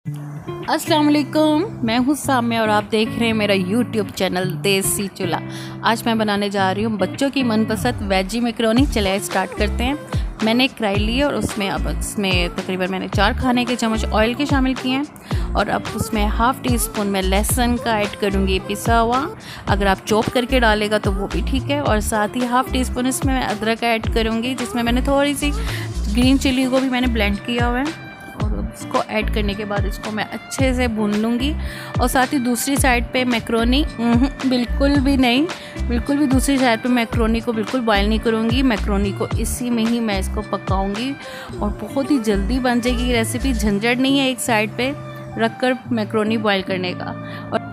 अस्सलाम वालेकुम, मैं हूँ साम्या और आप देख रहे हैं मेरा यूट्यूब चैनल देसी चूल्हा। आज मैं बनाने जा रही हूँ बच्चों की मनपसंद वेजी मैकरोनी। चलिए स्टार्ट करते हैं। मैंने एक कढ़ाई ली और उसमें तकरीबन मैंने 4 खाने के चम्मच ऑयल के शामिल किए हैं और अब उसमें हाफ़ टी स्पून में लहसुन का ऐड करूँगी पिसा हुआ। अगर आप चॉप करके डालेगा तो वो भी ठीक है। और साथ ही हाफ़ टी स्पून इसमें मैं अदरक ऐड करूँगी, जिसमें मैंने थोड़ी सी ग्रीन चिली को भी मैंने ब्लेंड किया हुआ है। और इसको ऐड करने के बाद इसको मैं अच्छे से भून लूँगी। और साथ ही दूसरी साइड पे मैक्रोनी बिल्कुल भी दूसरी साइड पे मैक्रोनी को बिल्कुल बॉयल नहीं करूँगी। मैक्रोनी को इसी में ही मैं इसको पकाऊँगी और बहुत ही जल्दी बन जाएगी रेसिपी। झंझट नहीं है एक साइड पे रख कर मैक्रोनी बॉयल करने का। और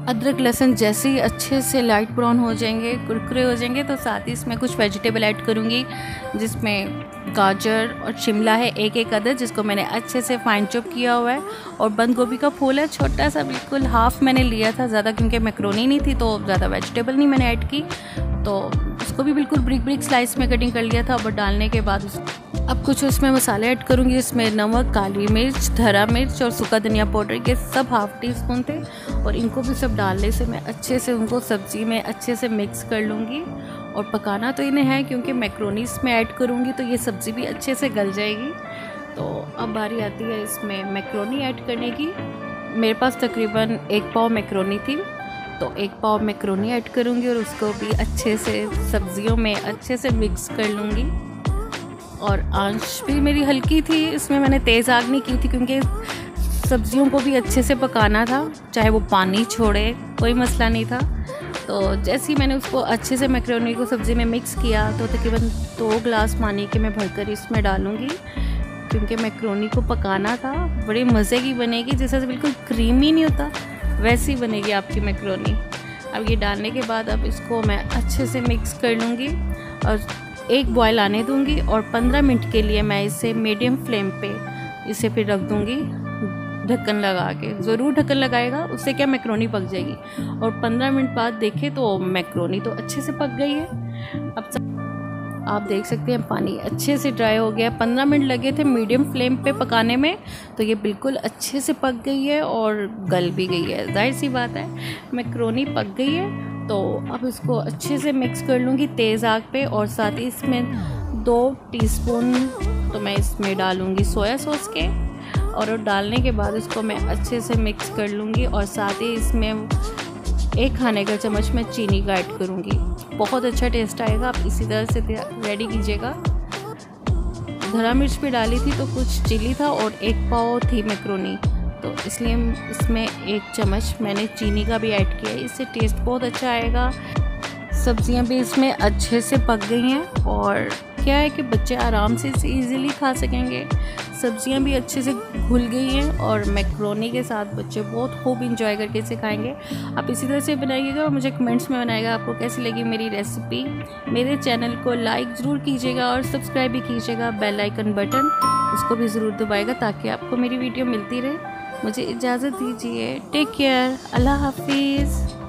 अदरक लहसुन जैसे ही अच्छे से लाइट ब्राउन हो जाएंगे, कुरकुरे हो जाएंगे, तो साथ ही इसमें कुछ वेजिटेबल ऐड करूँगी, जिसमें गाजर और शिमला है एक अदद, जिसको मैंने अच्छे से फाइन चॉप किया हुआ है। और बंद गोभी का फूल है छोटा सा, बिल्कुल हाफ़ मैंने लिया था, ज़्यादा क्योंकि मैक्रोनी नहीं थी तो ज़्यादा वेजिटेबल नहीं मैंने ऐड की, तो उसको भी बिल्कुल ब्रिक स्लाइस में कटिंग कर लिया था। और डालने के बाद अब कुछ उसमें मसाले ऐड करूँगी, जिसमें नमक, काली मिर्च, हरा मिर्च और सूखा धनिया पाउडर के सब हाफ़ टी स्पून थे। और इनको भी सब डालने से मैं अच्छे से उनको सब्ज़ी में अच्छे से मिक्स कर लूँगी। और पकाना तो इन्हें है क्योंकि मैक्रोनी इसमें ऐड करूँगी तो ये सब्ज़ी भी अच्छे से गल जाएगी। तो अब बारी आती है इसमें मैक्रोनी ऐड करने की। मेरे पास तकरीबन 1 पाव मैक्रोनी थी, तो 1 पाव मैक्रोनी ऐड करूँगी और उसको भी अच्छे से सब्ज़ियों में अच्छे से मिक्स कर लूँगी। और आंच भी मेरी हल्की थी, इसमें मैंने तेज़ आग नहीं की थी क्योंकि सब्जियों को भी अच्छे से पकाना था, चाहे वो पानी छोड़े कोई मसला नहीं था। तो जैसे ही मैंने उसको अच्छे से मैक्रोनी को सब्ज़ी में मिक्स किया तो तकरीबन 2 गिलास पानी के मैं भरकर इसमें डालूँगी, क्योंकि मैक्रोनी को पकाना था। बड़ी मज़े की बनेगी, जैसे बिल्कुल क्रीमी नहीं होता वैसी बनेगी आपकी मैक्रोनी। अब ये डालने के बाद अब इसको मैं अच्छे से मिक्स कर लूँगी और एक बॉयल आने दूँगी। और 15 मिनट के लिए मैं इसे मीडियम फ्लेम पे इसे फिर रख दूँगी ढक्कन लगा के। ज़रूर ढक्कन लगाएगा, उससे क्या मैक्रोनी पक जाएगी। और 15 मिनट बाद देखें तो मैक्रोनी तो अच्छे से पक गई है। अब आप देख सकते हैं पानी अच्छे से ड्राई हो गया। 15 मिनट लगे थे मीडियम फ्लेम पे पकाने में, तो ये बिल्कुल अच्छे से पक गई है और गल भी गई है। जाहिर सी बात है मैक्रोनी पक गई है। तो अब इसको अच्छे से मिक्स कर लूँगी तेज़ आग पे। और साथ ही इसमें 2 टीस्पून तो मैं इसमें डालूँगी सोया सॉस के। और डालने के बाद इसको मैं अच्छे से मिक्स कर लूँगी। और साथ ही इसमें 1 खाने का चम्मच मैं चीनी का ऐड करूँगी। बहुत अच्छा टेस्ट आएगा, आप इसी तरह से रेडी कीजिएगा। हरा मिर्च भी डाली थी तो कुछ चिली था और 1 पाव थी मैक्रोनी, तो इसलिए इसमें 1 चम्मच मैंने चीनी का भी ऐड किया है। इससे टेस्ट बहुत अच्छा आएगा। सब्जियां भी इसमें अच्छे से पक गई हैं और क्या है कि बच्चे आराम से इसे ईज़िली खा सकेंगे। सब्जियां भी अच्छे से घुल गई हैं और मैक्रोनी के साथ बच्चे बहुत खूब इंजॉय करके इसे खाएंगे। आप इसी तरह से बनाइएगा और मुझे कमेंट्स में बनाइएगा आपको कैसी लगी मेरी रेसिपी। मेरे चैनल को लाइक ज़रूर कीजिएगा और सब्सक्राइब भी कीजिएगा। बेल आइकन बटन उसको भी ज़रूर दबाइएगा ताकि आपको मेरी वीडियो मिलती रहे। मुझे इजाज़त दीजिए। टेक केयर, अल्लाह हाफिज़।